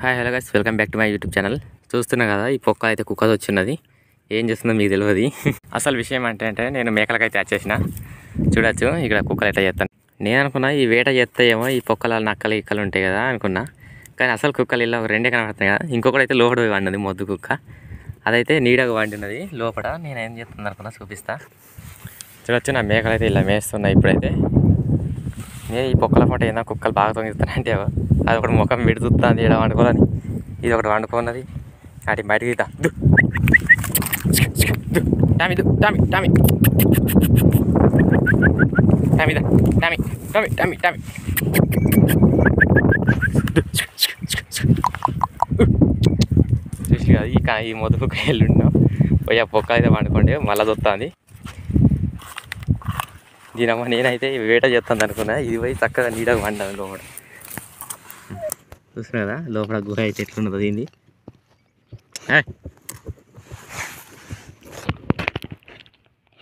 Hi hello guys, welcome back to my YouTube channel. చూస్తున్నా కదా, ఈ పొక్క అయితే కుక్కది వచ్చినది. ఏం చేస్తుందో మీకు తెలియదు. అసలు విషయం అంటే నేను మేకలకైతే వచ్చేసిన చూడొచ్చు. ఇక్కడ కుక్కలు ఎట్లా చేస్తాను నేను అనుకున్నా. ఈ వేట చేస్తాయేమో ఈ పొక్కల నక్కలు ఇక్కలు ఉంటాయి కదా అనుకున్నా. కానీ అసలు కుక్కలు ఇలా రెండే కనబడుతున్నాయి కదా. ఇంకొకటి అయితే లోపల వండినది మొద్దు కుక్క. అదైతే నీడగా వండినది లోపల. నేను ఏం చేస్తుంది అనుకున్నా చూపిస్తా. చూడొచ్చు, నా మేకలు అయితే ఇలా మేస్తున్నాయి. ఇప్పుడైతే నేను ఈ పొక్కల పూట ఏదో కుక్కలు బాగా తొంగిస్తాను అంటే అది ఒకటి ముఖం విడుతుంది ఇలా వండుకోవాలని. ఇది ఒకటి వండుకున్నది. వాటి బయటకి Tommy Tommy Tommy Tommy Tommy Tommy Tommy Tommy చూసి కదా ఈ మొదలు వెళ్ళున్నాం. పోయి ఆ పొక్క అయితే వండుకోండి. మళ్ళీ దొత్తుంది దీనమ్మ. నేనైతే వేట చేస్తాను అనుకున్నా. ఇది పోయి చక్కగా నీడగా వండాను లోపల. చూస్తున్నా కదా లోపల గుహ అయితే ఎట్లున్నదో దీన్ని.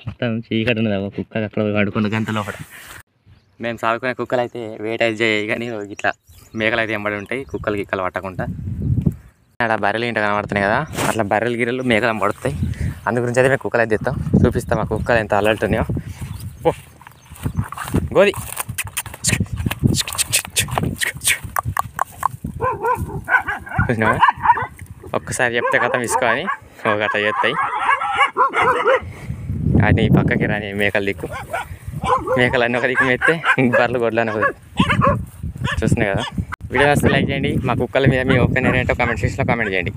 మొత్తం చీకటి ఉన్నది. కుక్క అక్కడ వండుకున్న గంట లోపల. మేము సాగుకునే కుక్కలు అయితే వేట అయితే చేయాలి. కానీ ఇట్లా మేకలు అయితే ఎంబడి ఉంటాయి. కుక్కలు గిక్కలు పట్టకుండా. అక్కడ బర్రెలు ఇంట కనబడుతున్నాయి కదా, అట్లా బర్రెలు గిర్రెలు మేకలు పడుతాయి. అందు గురించి అయితే మేము కుక్కలు అయితే తెస్తాం. చూపిస్తాం మా కుక్కలు ఎంత అలర్ట్ ఉన్నాయో. గోది చూసినా, ఒక్కసారి చెప్తే కథ మిసుకోని ఒక గట్ట చేస్తాయి. వాటిని పక్కకి రాని మేకలు దిక్కు. మేకలు అన్నీ ఒక దిక్కు మెత్తే బర్రెలు గొడ్లు అని ఒకటి. చూస్తున్నాయి కదా. వీడియో వస్తే లైక్ చేయండి. మా కుక్కల మీద మీ ఒపీనియన్ ఏంటో కామెంట్ సెక్షన్లో కామెంట్ చేయండి.